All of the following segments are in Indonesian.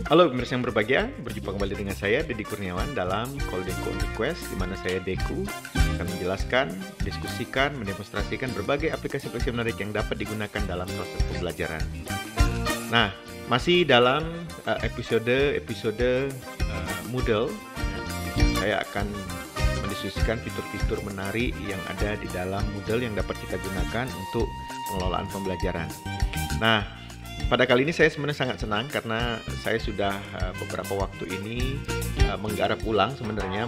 Halo pemirsa yang berbahagia, berjumpa kembali dengan saya Deddy Kurniawan dalam Call Deku on Request, di mana saya Deku akan menjelaskan, diskusikan, mendemonstrasikan berbagai aplikasi-aplikasi menarik yang dapat digunakan dalam proses pembelajaran. Nah, masih dalam episode Moodle, saya akan mendiskusikan fitur-fitur menarik yang ada di dalam Moodle yang dapat kita gunakan untuk pengelolaan pembelajaran. Nah, pada kali ini saya sebenarnya sangat senang karena saya sudah beberapa waktu ini menggarap ulang sebenarnya,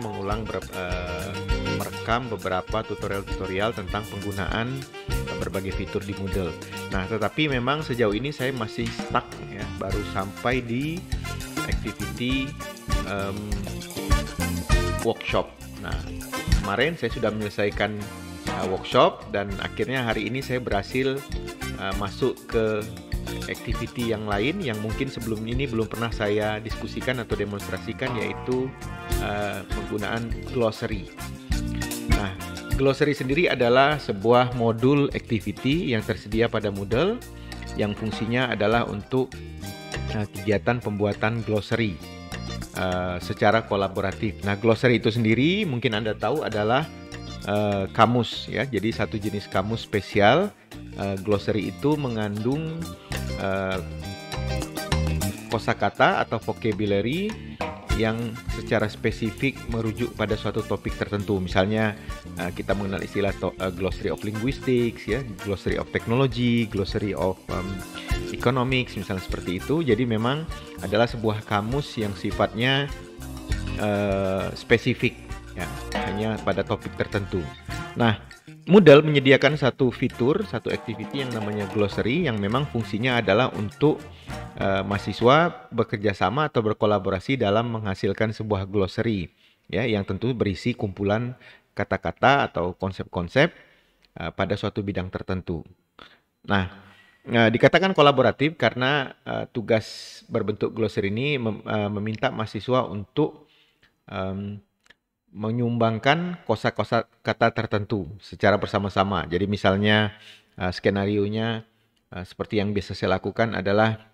merekam beberapa tutorial-tutorial tentang penggunaan berbagai fitur di Moodle. Nah, tetapi memang sejauh ini saya masih stuck ya, baru sampai di activity workshop. Nah, kemarin saya sudah menyelesaikan workshop dan akhirnya hari ini saya berhasil masuk ke activity yang lain yang mungkin sebelum ini belum pernah saya diskusikan atau demonstrasikan, yaitu penggunaan glossary. Nah, glossary sendiri adalah sebuah modul activity yang tersedia pada Moodle yang fungsinya adalah untuk kegiatan pembuatan glossary secara kolaboratif. Nah, glossary itu sendiri mungkin Anda tahu adalah kamus ya. Jadi satu jenis kamus spesial. Glossary itu mengandung kosakata atau vocabulary yang secara spesifik merujuk pada suatu topik tertentu. Misalnya kita mengenal istilah glossary of linguistics ya, glossary of technology, glossary of economics, misalnya seperti itu. Jadi memang adalah sebuah kamus yang sifatnya spesifik ya, hanya pada topik tertentu. Nah, Moodle menyediakan satu fitur, satu activity yang namanya glossary yang memang fungsinya adalah untuk mahasiswa bekerja sama atau berkolaborasi dalam menghasilkan sebuah glossary ya, yang tentu berisi kumpulan kata-kata atau konsep-konsep pada suatu bidang tertentu. Nah, dikatakan kolaboratif karena tugas berbentuk glossary ini meminta mahasiswa untuk menyumbangkan kosa-kosa kata tertentu secara bersama-sama. Jadi misalnya skenarionya seperti yang biasa saya lakukan adalah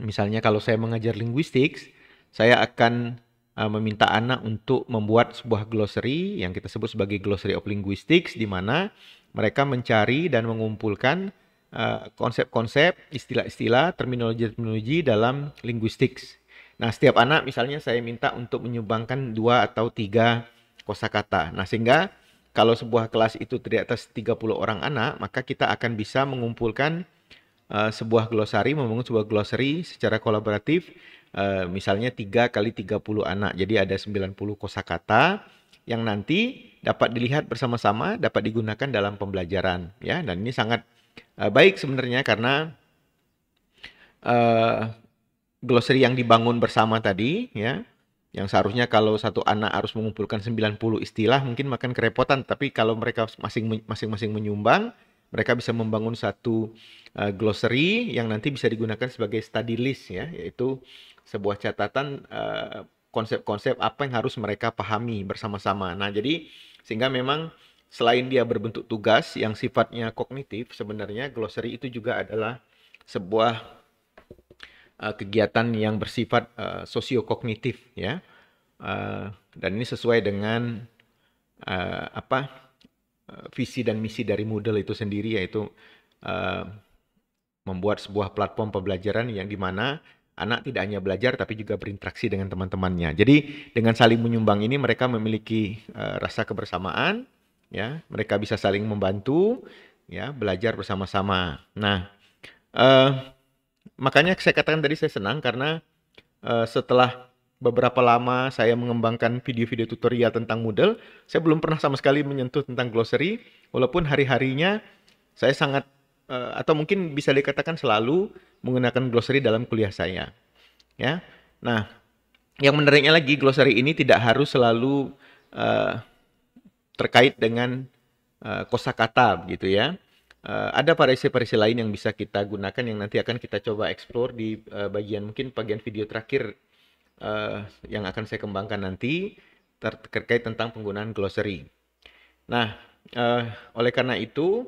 misalnya kalau saya mengajar linguistics, saya akan meminta anak untuk membuat sebuah glossary yang kita sebut sebagai glossary of linguistics, di mana mereka mencari dan mengumpulkan konsep-konsep, istilah-istilah, terminologi-terminologi dalam linguistics. Nah, setiap anak misalnya saya minta untuk menyumbangkan 2 atau 3 kosakata. Nah, sehingga kalau sebuah kelas itu terdiri atas 30 orang anak, maka kita akan bisa mengumpulkan sebuah glosari, membangun sebuah glossary secara kolaboratif, misalnya 3 kali 30 anak. Jadi ada 90 kosakata yang nanti dapat dilihat bersama-sama, dapat digunakan dalam pembelajaran ya. Dan ini sangat baik sebenarnya karena glossary yang dibangun bersama tadi ya, yang seharusnya kalau satu anak harus mengumpulkan 90 istilah mungkin makan kerepotan, tapi kalau mereka masing-masing menyumbang, mereka bisa membangun satu glossary yang nanti bisa digunakan sebagai study list ya, yaitu sebuah catatan konsep-konsep apa yang harus mereka pahami bersama-sama. Nah, jadi sehingga memang selain dia berbentuk tugas yang sifatnya kognitif, sebenarnya glossary itu juga adalah sebuah kegiatan yang bersifat sosiokognitif ya, dan ini sesuai dengan visi dan misi dari Moodle itu sendiri, yaitu membuat sebuah platform pembelajaran yang dimana anak tidak hanya belajar tapi juga berinteraksi dengan teman-temannya. Jadi dengan saling menyumbang ini mereka memiliki rasa kebersamaan ya, mereka bisa saling membantu ya, belajar bersama-sama. Nah, makanya saya katakan tadi saya senang karena setelah beberapa lama saya mengembangkan video-video tutorial tentang Moodle, saya belum pernah sama sekali menyentuh tentang glossary, walaupun hari-harinya saya sangat atau mungkin bisa dikatakan selalu menggunakan glossary dalam kuliah saya. Ya. Nah, yang menariknya lagi, glossary ini tidak harus selalu terkait dengan kosakata gitu ya. Ada variasi-variasi lain yang bisa kita gunakan yang nanti akan kita coba explore di bagian video terakhir yang akan saya kembangkan nanti terkait tentang penggunaan glossary. Nah, oleh karena itu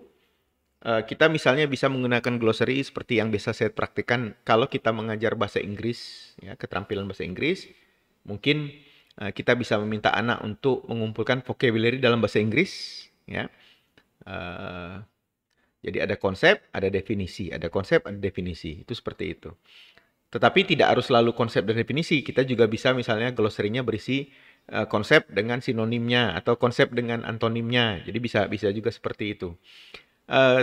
Kita misalnya bisa menggunakan glossary seperti yang biasa saya praktikkan kalau kita mengajar bahasa Inggris, ya, keterampilan bahasa Inggris. Mungkin kita bisa meminta anak untuk mengumpulkan vocabulary dalam bahasa Inggris, ya. Eh, jadi ada konsep, ada definisi, ada konsep, ada definisi. Itu seperti itu. Tetapi tidak harus selalu konsep dan definisi. Kita juga bisa misalnya glossary-nya berisi konsep dengan sinonimnya atau konsep dengan antonimnya. Jadi bisa juga seperti itu.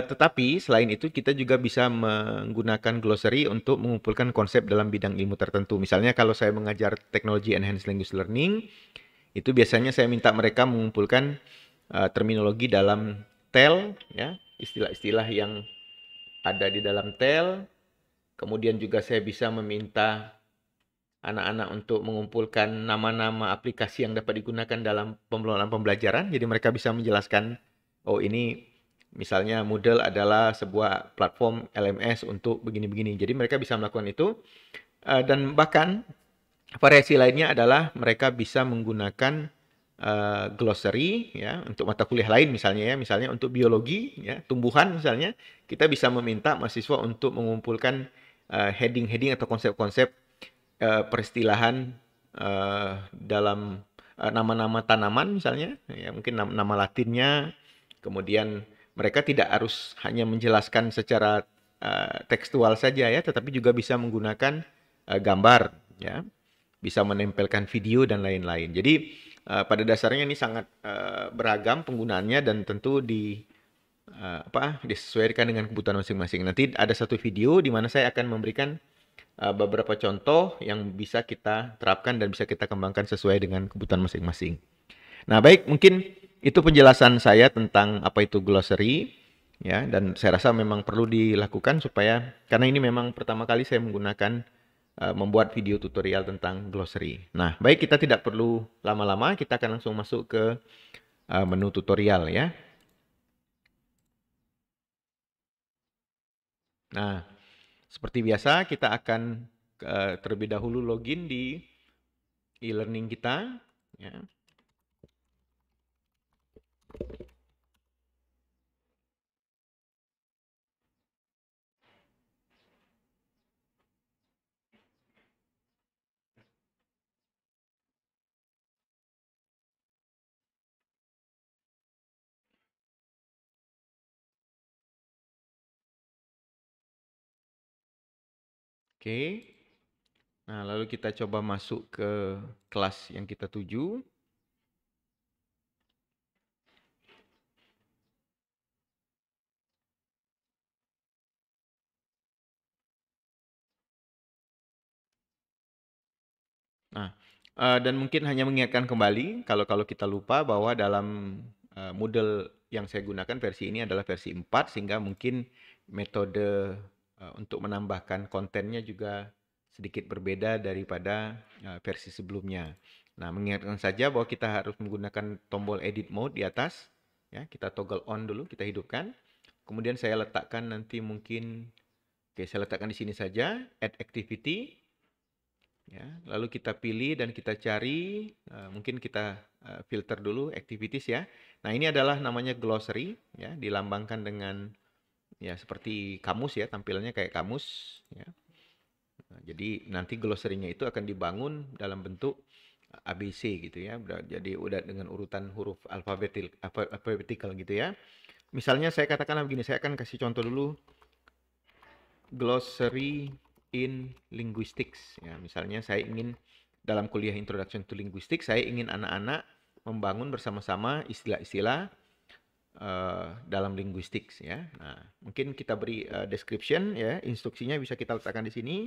Tetapi selain itu kita juga bisa menggunakan glossary untuk mengumpulkan konsep dalam bidang ilmu tertentu. Misalnya kalau saya mengajar teknologi enhanced language learning, itu biasanya saya minta mereka mengumpulkan terminologi dalam TEL, ya, istilah-istilah yang ada di dalam TEL. Kemudian juga saya bisa meminta anak-anak untuk mengumpulkan nama-nama aplikasi yang dapat digunakan dalam pengelolaan pembelajaran. Jadi mereka bisa menjelaskan, oh ini misalnya Moodle adalah sebuah platform LMS untuk begini-begini. Jadi mereka bisa melakukan itu. Dan bahkan variasi lainnya adalah mereka bisa menggunakan glossary ya untuk mata kuliah lain misalnya untuk biologi ya, tumbuhan misalnya, kita bisa meminta mahasiswa untuk mengumpulkan heading-heading atau konsep-konsep peristilahan dalam nama-nama tanaman misalnya, ya mungkin nama latinnya, kemudian mereka tidak harus hanya menjelaskan secara tekstual saja ya, tetapi juga bisa menggunakan gambar ya, bisa menempelkan video dan lain-lain. Jadi pada dasarnya ini sangat beragam penggunaannya dan tentu disesuaikan dengan kebutuhan masing-masing. Nanti ada satu video di mana saya akan memberikan beberapa contoh yang bisa kita terapkan dan bisa kita kembangkan sesuai dengan kebutuhan masing-masing. Nah, baik, mungkin itu penjelasan saya tentang apa itu glossary ya, dan saya rasa memang perlu dilakukan supaya karena ini memang pertama kali saya menggunakan membuat video tutorial tentang glossary. Nah, baik, kita tidak perlu lama-lama, kita akan langsung masuk ke menu tutorial ya. Nah, seperti biasa kita akan terlebih dahulu login di e-learning kita ya. Oke. Nah, lalu kita coba masuk ke kelas yang kita tuju. Nah, dan mungkin hanya mengingatkan kembali kalau kita lupa bahwa dalam Moodle yang saya gunakan versi ini adalah versi 4 sehingga mungkin metode untuk menambahkan kontennya juga sedikit berbeda daripada versi sebelumnya. Nah, mengingatkan saja bahwa kita harus menggunakan tombol edit mode di atas. Ya, kita toggle on dulu, kita hidupkan. Kemudian saya letakkan nanti mungkin, oke, saya letakkan di sini saja, add activity. Ya, lalu kita pilih dan kita cari, mungkin kita filter dulu activities ya. Nah, ini adalah namanya glossary ya, dilambangkan dengan ya seperti kamus ya, tampilannya kayak kamus ya. Nah, jadi nanti glossary-nya itu akan dibangun dalam bentuk ABC gitu ya. Jadi udah dengan urutan huruf alphabetical gitu ya. Misalnya saya katakanlah begini, saya akan kasih contoh dulu glossary in linguistics ya. Misalnya saya ingin dalam kuliah Introduction to Linguistics saya ingin anak-anak membangun bersama-sama istilah-istilah dalam linguistics ya. Nah, mungkin kita beri description ya, instruksinya bisa kita letakkan di sini.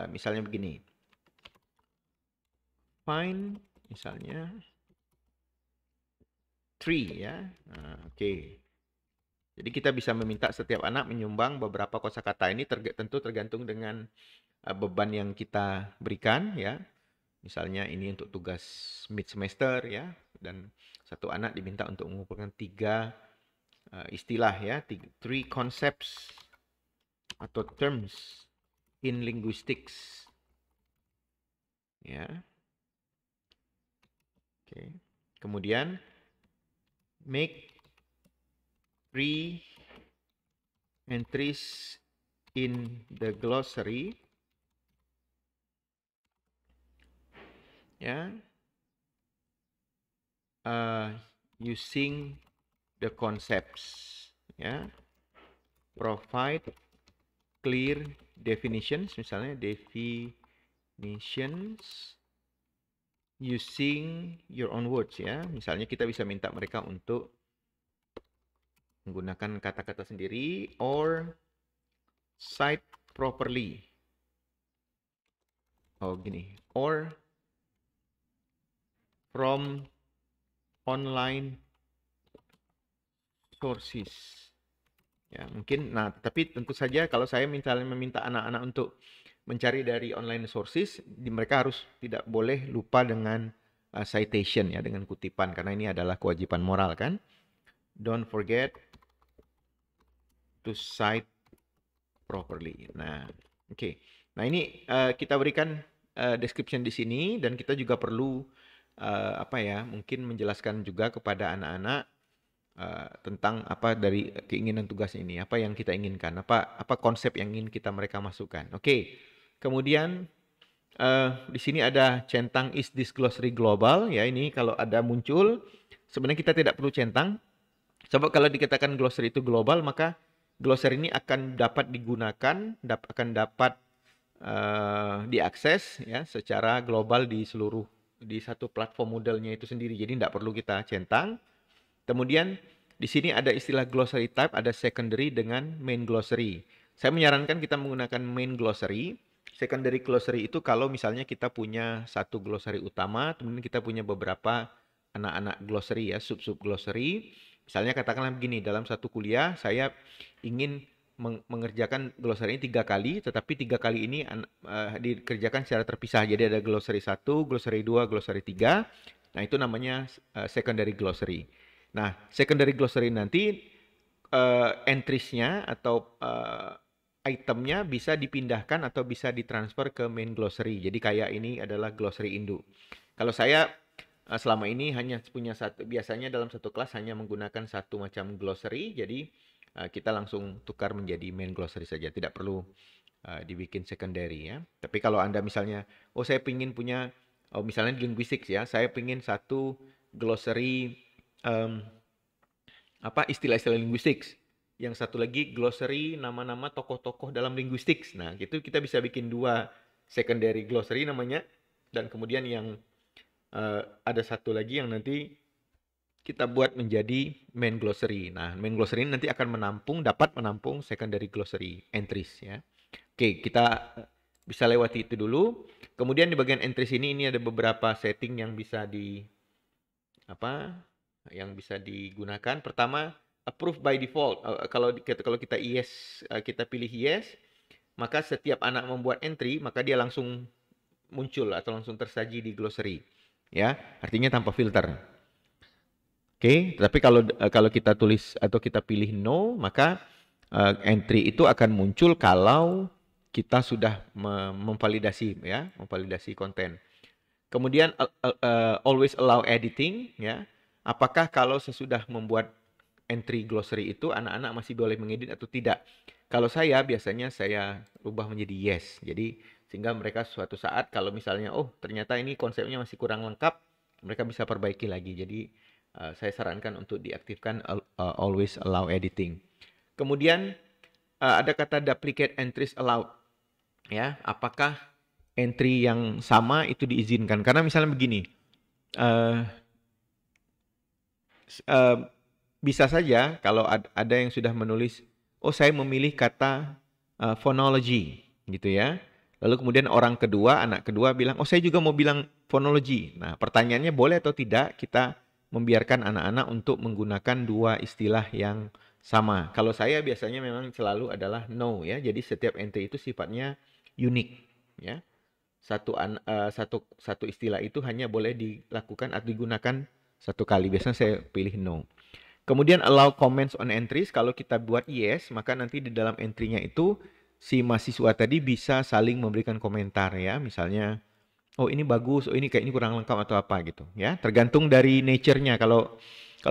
Misalnya begini. Find misalnya tree ya. Nah, oke. Jadi kita bisa meminta setiap anak menyumbang beberapa kosakata ini tentu tergantung dengan beban yang kita berikan ya. Misalnya ini untuk tugas mid semester ya, dan satu anak diminta untuk mengumpulkan 3 istilah ya, 3 concepts atau terms in linguistics. Ya. Oke. Kemudian make 3 entries in the glossary, ya, using the concepts, ya, provide clear definitions, misalnya definitions using your own words, ya. Misalnya kita bisa minta mereka untuk menggunakan kata-kata sendiri, or cite properly. Oh, gini. Or from online sources. Ya, mungkin, nah, tapi tentu saja kalau saya misalnya meminta anak-anak untuk mencari dari online sources, mereka harus tidak boleh lupa dengan citation, ya, dengan kutipan, karena ini adalah kewajiban moral, kan. Don't forget to cite properly. Nah, oke. Nah, ini kita berikan description di sini, dan kita juga perlu apa ya, mungkin menjelaskan juga kepada anak-anak tentang apa dari keinginan tugas ini, apa yang kita inginkan, apa konsep yang ingin kita mereka masukkan. Oke. Kemudian di sini ada centang is this glossary global, ya. Ini kalau ada muncul, sebenarnya kita tidak perlu centang. Sebab kalau dikatakan glossary itu global, maka glossary ini akan dapat digunakan, akan dapat diakses, ya, secara global di satu platform modelnya itu sendiri. Jadi tidak perlu kita centang. Kemudian di sini ada istilah glossary type, ada secondary dengan main glossary. Saya menyarankan kita menggunakan main glossary. Secondary glossary itu kalau misalnya kita punya satu glossary utama, kemudian kita punya beberapa anak-anak glossary, ya, sub-sub glossary. Misalnya katakanlah begini, dalam satu kuliah saya ingin mengerjakan glossary ini 3 kali, tetapi 3 kali ini dikerjakan secara terpisah. Jadi ada glossary 1, glossary 2, glossary 3. Nah, itu namanya secondary glossary. Nah, secondary glossary nanti entries-nya atau itemnya bisa dipindahkan atau bisa ditransfer ke main glossary. Jadi kayak ini adalah glossary induk. Kalau saya selama ini hanya punya satu, biasanya dalam satu kelas hanya menggunakan satu macam glossary, jadi kita langsung tukar menjadi main glossary saja, tidak perlu dibikin secondary, ya. Tapi kalau Anda misalnya, oh saya ingin punya, misalnya di linguistics, ya, saya ingin satu glossary istilah-istilah linguistics. Yang satu lagi glossary nama-nama tokoh-tokoh dalam linguistics. Nah, gitu kita bisa bikin 2 secondary glossary namanya, dan kemudian yang ada satu lagi yang nanti kita buat menjadi main glossary. Nah, main glossary ini nanti akan dapat menampung secondary glossary entries, ya. Oke, kita bisa lewati itu dulu. Kemudian di bagian entries ini ada beberapa setting yang bisa bisa digunakan. Pertama, approve by default. Kalau kita yes, kita pilih yes, maka setiap anak membuat entry, maka dia langsung muncul atau langsung tersaji di glossary, ya. Artinya tanpa filter. Oke, tapi kalau kita tulis atau kita pilih no, maka entry itu akan muncul kalau kita sudah memvalidasi, ya, memvalidasi konten. Kemudian always allow editing, ya. Apakah kalau sesudah membuat entry glossary itu anak-anak masih boleh mengedit atau tidak? Kalau biasanya saya rubah menjadi yes. Jadi sehingga mereka suatu saat kalau misalnya ternyata ini konsepnya masih kurang lengkap, mereka bisa perbaiki lagi. Jadi saya sarankan untuk diaktifkan always allow editing. Kemudian ada kata duplicate entries allowed, ya. Apakah entry yang sama itu diizinkan? Karena misalnya begini, bisa saja kalau ada yang sudah menulis, saya memilih kata phonology, gitu, ya. Lalu kemudian anak kedua bilang, saya juga mau bilang phonology. Nah, pertanyaannya boleh atau tidak kita membiarkan anak-anak untuk menggunakan 2 istilah yang sama. Kalau saya biasanya memang selalu adalah no, ya. Jadi setiap entry itu sifatnya unik, ya. Satu istilah itu hanya boleh dilakukan atau digunakan satu kali. Biasanya saya pilih no. Kemudian allow comments on entries. Kalau kita buat yes, maka nanti di dalam entry-nya itu si mahasiswa tadi bisa saling memberikan komentar, ya. Misalnya, ini bagus, ini kayak ini kurang lengkap atau apa gitu, ya. Tergantung dari nature-nya. Kalau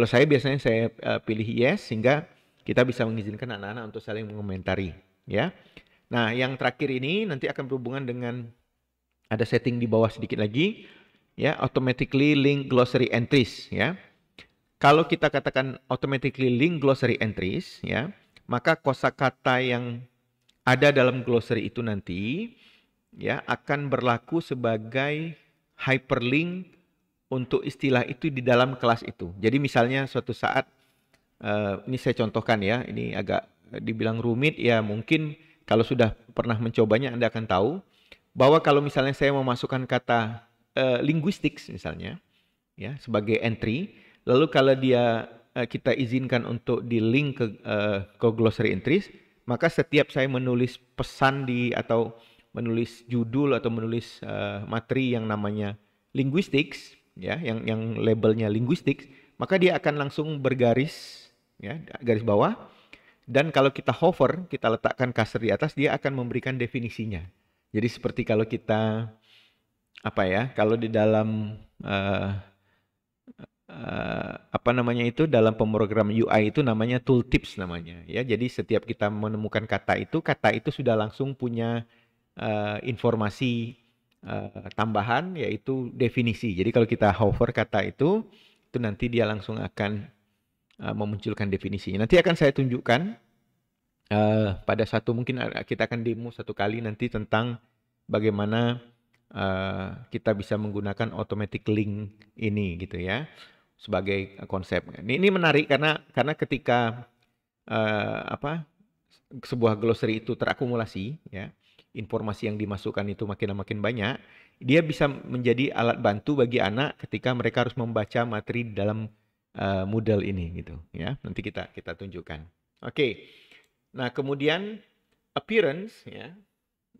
saya biasanya saya pilih yes, sehingga kita bisa mengizinkan anak-anak untuk saling mengomentari, ya. Nah, yang terakhir ini nanti akan berhubungan dengan ada setting di bawah sedikit lagi, ya, automatically link glossary entries, ya. Kalau kita katakan automatically link glossary entries, ya, maka kosakata yang ada dalam glossary itu nanti, ya, akan berlaku sebagai hyperlink untuk istilah itu di dalam kelas itu. Jadi misalnya suatu saat, ini saya contohkan ya, ini agak dibilang rumit ya, mungkin kalau sudah pernah mencobanya Anda akan tahu bahwa kalau misalnya saya memasukkan kata linguistics misalnya, ya, sebagai entry, lalu kalau dia kita izinkan untuk di link ke glossary entries, maka setiap saya menulis pesan atau menulis judul atau menulis materi yang namanya linguistics, ya, yang labelnya linguistics, maka dia akan langsung bergaris, ya, garis bawah. Dan kalau kita hover, kita letakkan cursor di atas, dia akan memberikan definisinya. Jadi seperti kalau kita apa ya, kalau di dalam apa namanya itu dalam pemrograman UI itu namanya tooltips namanya, ya. Jadi setiap kita menemukan kata itu sudah langsung punya informasi tambahan, yaitu definisi. Jadi kalau kita hover kata itu nanti dia langsung akan memunculkan definisinya. Nanti akan saya tunjukkan pada mungkin kita akan demo satu kali nanti tentang bagaimana kita bisa menggunakan automatic link ini gitu ya sebagai konsep. Ini menarik karena ketika sebuah glossary itu terakumulasi, ya, informasi yang dimasukkan itu makin banyak, dia bisa menjadi alat bantu bagi anak ketika mereka harus membaca materi di dalam Moodle ini gitu ya. Nanti kita tunjukkan. Oke. Nah, kemudian appearance, ya.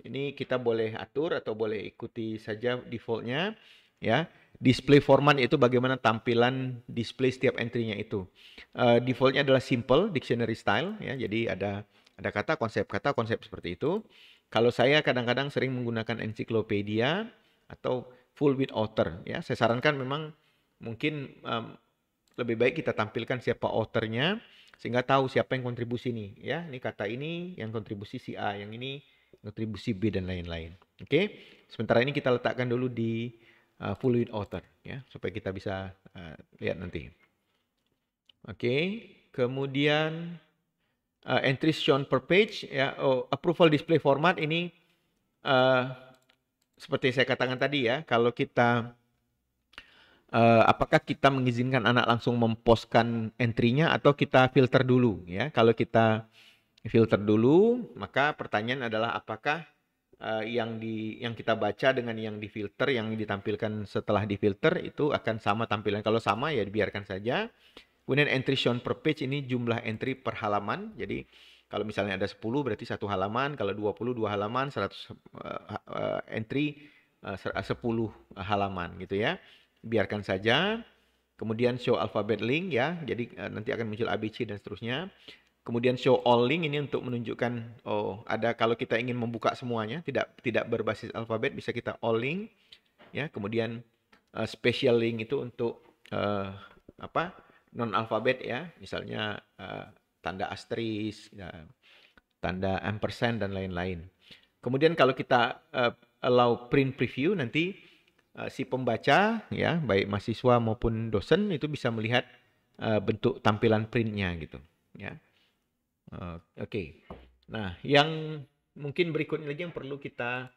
Ini kita boleh atur atau boleh ikuti saja defaultnya, ya. Display format itu bagaimana tampilan display setiap entry-nya itu. Defaultnya adalah simple dictionary style, ya. Jadi ada kata, konsep seperti itu. Kalau saya kadang-kadang sering menggunakan ensiklopedia atau full with author, ya. Saya sarankan memang mungkin lebih baik kita tampilkan siapa authornya sehingga tahu siapa yang kontribusi nih, ya. Ini kata ini yang kontribusi si A, yang ini kontribusi B dan lain-lain. Oke. Sementara ini kita letakkan dulu di full with author, ya, supaya kita bisa lihat nanti. Oke. Kemudian entries shown per page, ya. Approval display format ini seperti saya katakan tadi ya, kalau kita apakah kita mengizinkan anak langsung memposkan entry-nya atau kita filter dulu, ya. Kalau kita filter dulu, maka pertanyaan adalah apakah yang kita baca dengan yang difilter, yang ditampilkan setelah difilter itu akan sama tampilan. Kalau sama ya dibiarkan saja. Kemudian entry shown per page ini jumlah entry per halaman. Jadi kalau misalnya ada 10 berarti satu halaman, kalau 20 dua halaman, 100 entry 10 halaman gitu ya. Biarkan saja. Kemudian show alphabet link, ya. Jadi nanti akan muncul ABC dan seterusnya. Kemudian show all link ini untuk menunjukkan ada kalau kita ingin membuka semuanya tidak berbasis alfabet bisa kita all link, ya. Kemudian special link itu untuk non alfabet, ya. Misalnya tanda asterisk, ya, tanda ampersand dan lain-lain. Kemudian kalau kita allow print preview nanti si pembaca, ya, baik mahasiswa maupun dosen itu bisa melihat bentuk tampilan printnya gitu, ya. Oke. Nah, yang mungkin berikutnya lagi yang perlu kita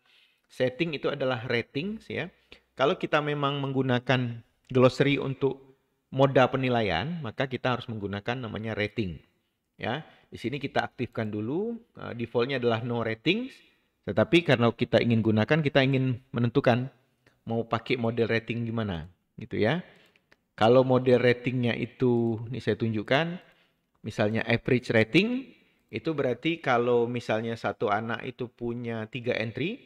setting itu adalah ratings, ya. Kalau kita memang menggunakan glossary untuk moda penilaian, maka kita harus menggunakan namanya rating, ya. Di sini kita aktifkan dulu, defaultnya adalah no ratings, tetapi karena kita ingin gunakan, kita ingin menentukan mau pakai model rating gimana, gitu ya. Kalau model ratingnya itu, ini saya tunjukkan, misalnya average rating, itu berarti kalau misalnya satu anak itu punya 3 entry,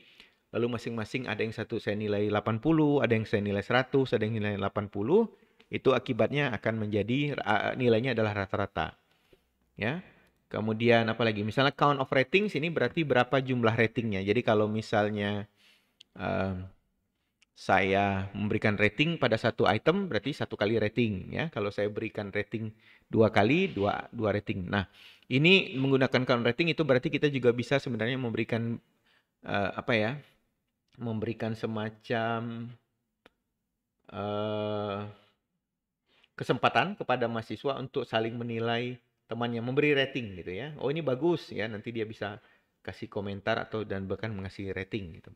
lalu masing-masing ada yang satu saya nilai 80, ada yang saya nilai 100, ada yang nilai 80, itu akibatnya akan menjadi nilainya adalah rata-rata, ya. Kemudian apa lagi? Misalnya count of ratings ini berarti berapa jumlah ratingnya. Jadi kalau misalnya saya memberikan rating pada satu item, berarti 1 kali rating ya. Kalau saya berikan rating 2 kali, dua rating. Nah, ini menggunakan count rating itu berarti kita juga bisa sebenarnya memberikan apa ya? Memberikan semacam kesempatan kepada mahasiswa untuk saling menilai temannya, memberi rating gitu ya. Oh, ini bagus ya, nanti dia bisa kasih komentar atau dan bahkan mengasih rating gitu.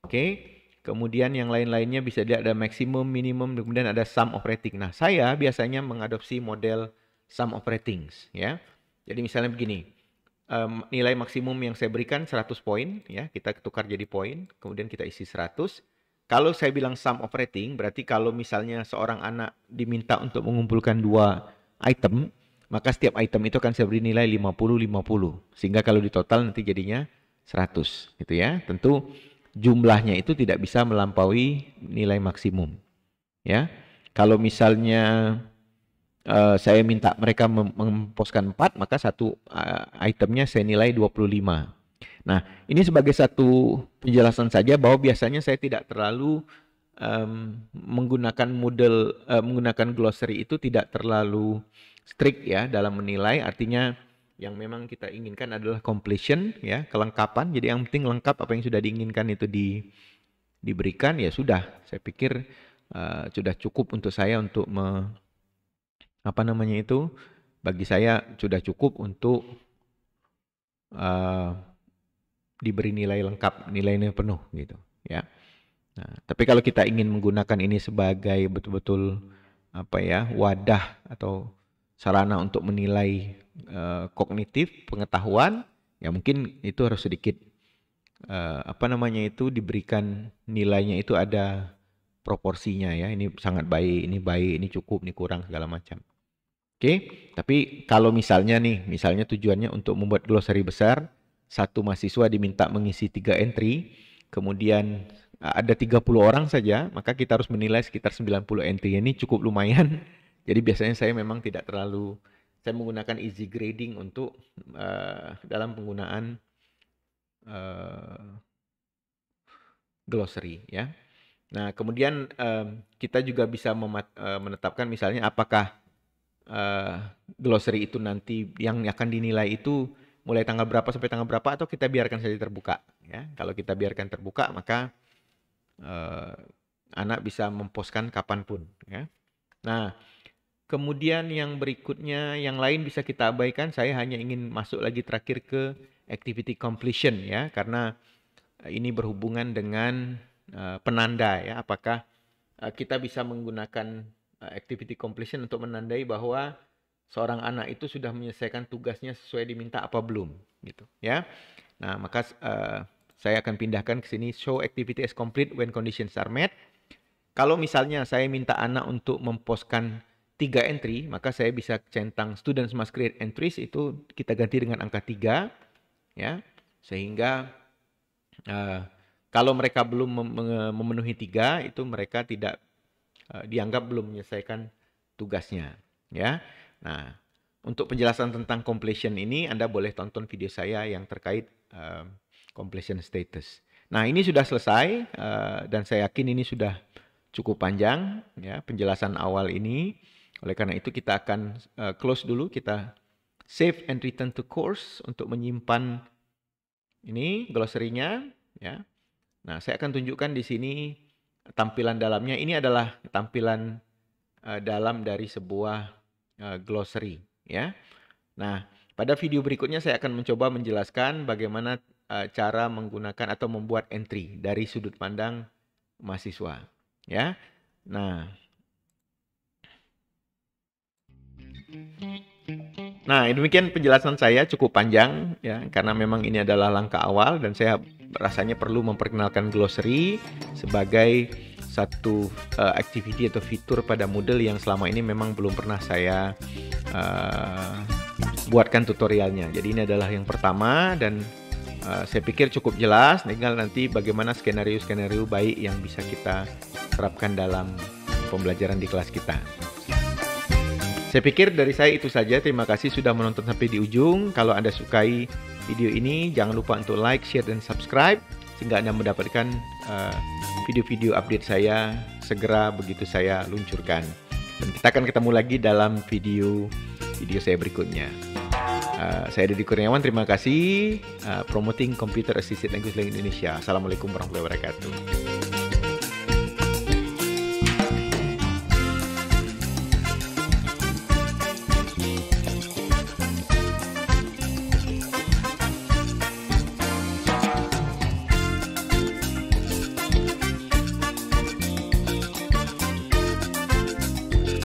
Oke. Kemudian yang lain-lainnya bisa dilihat ada maksimum, minimum, kemudian ada sum of rating. Nah, saya biasanya mengadopsi model sum of ratings ya. Jadi misalnya begini, nilai maksimum yang saya berikan 100 poin ya, kita tukar jadi poin, kemudian kita isi 100. Kalau saya bilang sum of rating, berarti kalau misalnya seorang anak diminta untuk mengumpulkan 2 item, maka setiap item itu akan saya beri nilai 50-50. Sehingga kalau di total nanti jadinya 100 gitu ya. Tentu jumlahnya itu tidak bisa melampaui nilai maksimum. Ya, kalau misalnya saya minta mereka memposkan 4, maka satu itemnya saya nilai 25. Nah, ini sebagai satu penjelasan saja bahwa biasanya saya tidak terlalu menggunakan model menggunakan glossary itu tidak terlalu strict ya dalam menilai. Artinya yang memang kita inginkan adalah completion ya, kelengkapan. Jadi yang penting lengkap, apa yang sudah diinginkan itu diberikan ya sudah. Saya pikir sudah cukup untuk saya untuk bagi saya sudah cukup untuk diberi nilai lengkap, nilainya penuh gitu ya. Nah, tapi kalau kita ingin menggunakan ini sebagai betul-betul wadah atau sarana untuk menilai kognitif, pengetahuan, ya mungkin itu harus sedikit diberikan nilainya itu ada proporsinya ya. Ini sangat baik, ini cukup, ini kurang segala macam. Oke, tapi kalau misalnya tujuannya untuk membuat glossary besar, satu mahasiswa diminta mengisi 3 entry, kemudian ada 30 orang saja, maka kita harus menilai sekitar 90 entry. Ini cukup lumayan. Jadi biasanya saya memang tidak terlalu, saya menggunakan easy grading untuk dalam penggunaan glossary ya. Nah, kemudian kita juga bisa menetapkan misalnya apakah glossary itu nanti yang akan dinilai itu mulai tanggal berapa sampai tanggal berapa, atau kita biarkan saja terbuka ya. Kalau kita biarkan terbuka, maka anak bisa memposkan kapanpun ya. Nah, kemudian yang berikutnya, yang lain bisa kita abaikan. Saya hanya ingin masuk lagi terakhir ke activity completion ya, karena ini berhubungan dengan penanda ya. Apakah kita bisa menggunakan activity completion untuk menandai bahwa seorang anak itu sudah menyelesaikan tugasnya sesuai diminta apa belum gitu ya. Nah, maka saya akan pindahkan ke sini, show activity as complete when conditions are met. Kalau misalnya saya minta anak untuk memposkan 3 entry, maka saya bisa centang students must create entries, itu kita ganti dengan angka 3 ya. Sehingga kalau mereka belum memenuhi 3, itu mereka tidak dianggap belum menyelesaikan tugasnya ya. Nah, untuk penjelasan tentang completion ini Anda boleh tonton video saya yang terkait completion status. Nah, ini sudah selesai dan saya yakin ini sudah cukup panjang ya penjelasan awal ini. Oleh karena itu kita akan close dulu, kita save and return to course untuk menyimpan ini glossary-nya ya. Nah, saya akan tunjukkan di sini tampilan dalamnya. Ini adalah tampilan dalam dari sebuah glossary ya. Nah, pada video berikutnya saya akan mencoba menjelaskan bagaimana cara menggunakan atau membuat entry dari sudut pandang mahasiswa ya. Nah, demikian penjelasan saya, cukup panjang ya, karena memang ini adalah langkah awal dan saya rasanya perlu memperkenalkan glossary sebagai satu activity atau fitur pada Moodle yang selama ini memang belum pernah saya buatkan tutorialnya. Jadi ini adalah yang pertama dan saya pikir cukup jelas. Tinggal nanti bagaimana skenario-skenario baik yang bisa kita terapkan dalam pembelajaran di kelas kita. Saya pikir dari saya itu saja. Terima kasih sudah menonton sampai di ujung. Kalau Anda sukai video ini, jangan lupa untuk like, share, dan subscribe sehingga Anda mendapatkan video-video update saya segera begitu saya luncurkan. Dan kita akan ketemu lagi dalam video saya berikutnya. Saya Deddy Kurniawan, terima kasih. Promoting Computer Assisted Language Learning Indonesia. Assalamualaikum warahmatullahi wabarakatuh.